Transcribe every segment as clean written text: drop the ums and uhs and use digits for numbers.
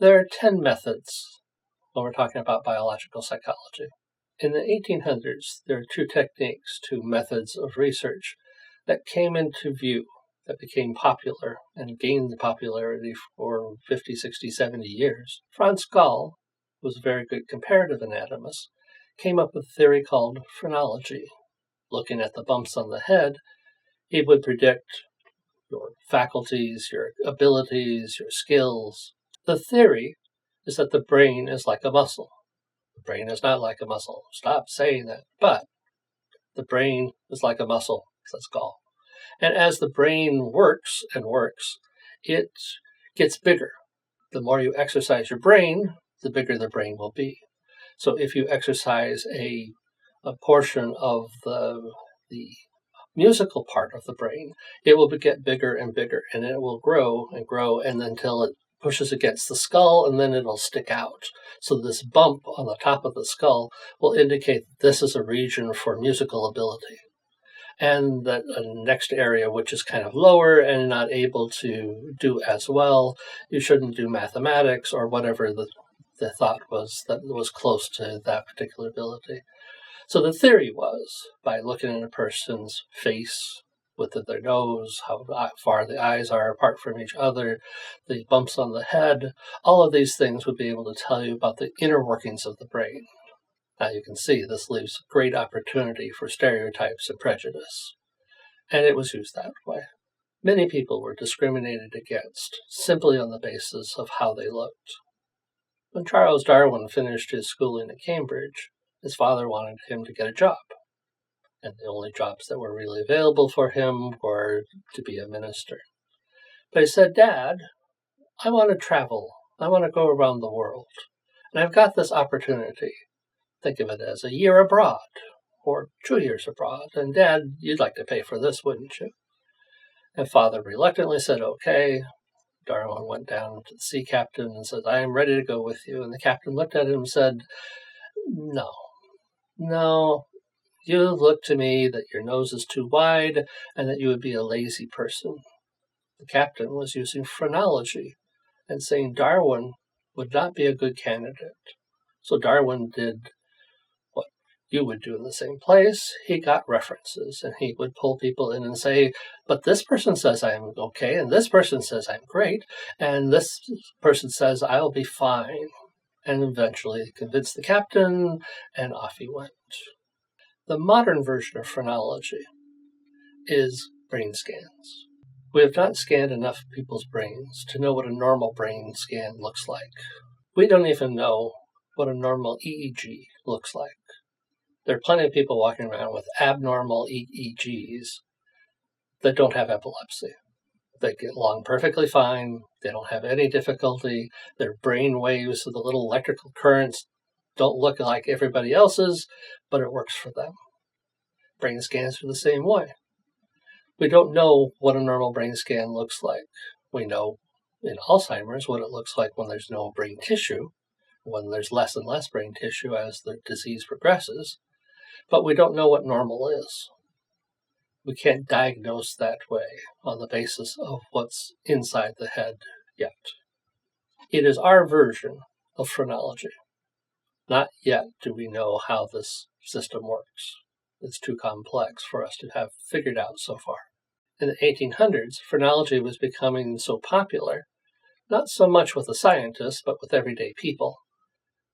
There are 10 methods when we're talking about biological psychology. In the 1800s, there are 2 techniques, 2 methods of research that came into view, that became popular and gained popularity for 50, 60, 70 years. Franz Gall, who was a very good comparative anatomist, came up with a theory called phrenology. Looking at the bumps on the head, he would predict your faculties, your abilities, your skills. The theory is that the brain is like a muscle. The brain is not like a muscle. Stop saying that. But the brain is like a muscle, says Gall. And as the brain works and works, it gets bigger. The more you exercise your brain, the bigger the brain will be. So if you exercise a portion of the musical part of the brain, it will get bigger and bigger, and it will grow and grow, and until it pushes against the skull, and then it'll stick out. So this bump on the top of the skull will indicate this is a region for musical ability. And that next area, which is kind of lower and not able to do as well, you shouldn't do mathematics or whatever the thought was that was close to that particular ability. So the theory was, by looking at a person's face, width of their nose, how far the eyes are apart from each other, the bumps on the head, all of these things would be able to tell you about the inner workings of the brain. Now you can see this leaves great opportunity for stereotypes and prejudice. And it was used that way. Many people were discriminated against simply on the basis of how they looked. When Charles Darwin finished his schooling at Cambridge, his father wanted him to get a job. And the only jobs that were really available for him were to be a minister. But he said, "Dad, I want to travel. I want to go around the world. And I've got this opportunity. Think of it as a year abroad or 2 years abroad. And Dad, you'd like to pay for this, wouldn't you?" And Father reluctantly said, "Okay." Darwin went down to the sea captain and said, "I am ready to go with you." And the captain looked at him and said, No, you look to me that your nose is too wide and that you would be a lazy person." The captain was using phrenology and saying Darwin would not be a good candidate. So Darwin did what you would do in the same place. He got references and he would pull people in and say, "But this person says I'm okay, and this person says I'm great, and this person says I'll be fine." And eventually convinced the captain, and off he went. The modern version of phrenology is brain scans. We have not scanned enough people's brains to know what a normal brain scan looks like. We don't even know what a normal EEG looks like. There are plenty of people walking around with abnormal EEGs that don't have epilepsy. They get along perfectly fine. They don't have any difficulty. Their brain waves, the little electrical currents, don't look like everybody else's, but it works for them. Brain scans are the same way. We don't know what a normal brain scan looks like. We know in Alzheimer's what it looks like when there's no brain tissue, when there's less and less brain tissue as the disease progresses, but we don't know what normal is. We can't diagnose that way on the basis of what's inside the head yet. It is our version of phrenology. Not yet do we know how this system works. It's too complex for us to have figured out so far. In the 1800s, phrenology was becoming so popular, not so much with the scientists, but with everyday people,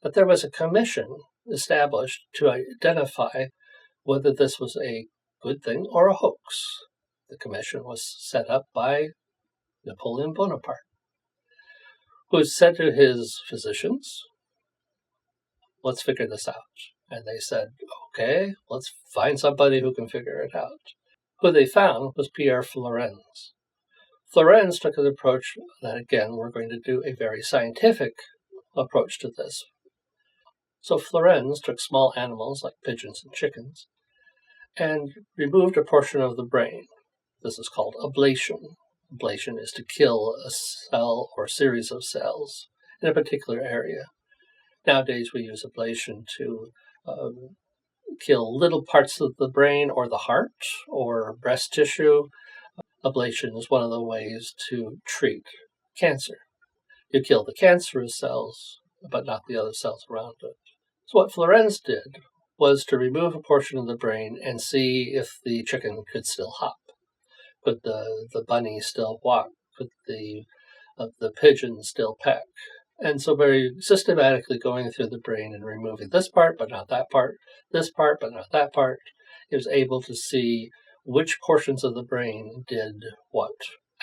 that there was a commission established to identify whether this was a good thing or a hoax. The commission was set up by Napoleon Bonaparte, who said to his physicians, "Let's figure this out." And they said, "Okay, let's find somebody who can figure it out." Who they found was Pierre Florens. Florens took an approach that, again, we're going to do a very scientific approach to this. So Florens took small animals like pigeons and chickens and removed a portion of the brain. This is called ablation. Ablation is to kill a cell or series of cells in a particular area. Nowadays we use ablation to kill little parts of the brain or the heart or breast tissue. Ablation is one of the ways to treat cancer. You kill the cancerous cells, but not the other cells around it. So what Florens did was to remove a portion of the brain and see if the chicken could still hop. Could the bunny still walk? Could the pigeon still peck? And so very systematically going through the brain and removing this part, but not that part, this part, but not that part, he was able to see which portions of the brain did what,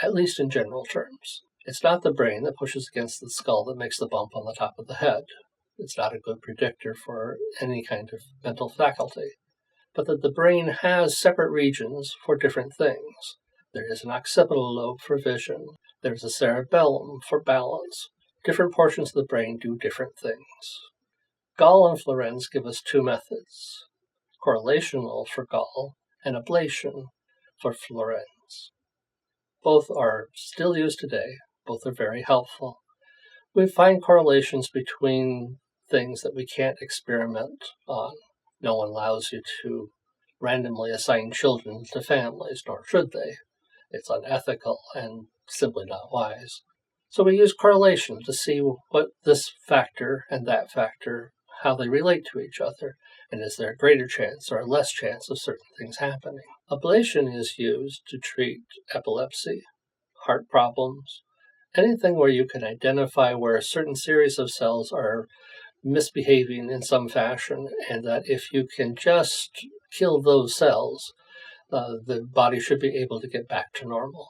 at least in general terms. It's not the brain that pushes against the skull that makes the bump on the top of the head. It's not a good predictor for any kind of mental faculty. But that the brain has separate regions for different things. There is an occipital lobe for vision. There's a cerebellum for balance. Different portions of the brain do different things. Gall and Florens give us two methods, correlational for Gall and ablation for Florens. Both are still used today. Both are very helpful. We find correlations between things that we can't experiment on. No one allows you to randomly assign children to families, nor should they. It's unethical and simply not wise. So we use correlation to see what this factor and that factor, how they relate to each other, and is there a greater chance or a less chance of certain things happening. Ablation is used to treat epilepsy, heart problems, anything where you can identify where a certain series of cells are misbehaving in some fashion, and that if you can just kill those cells, the body should be able to get back to normal.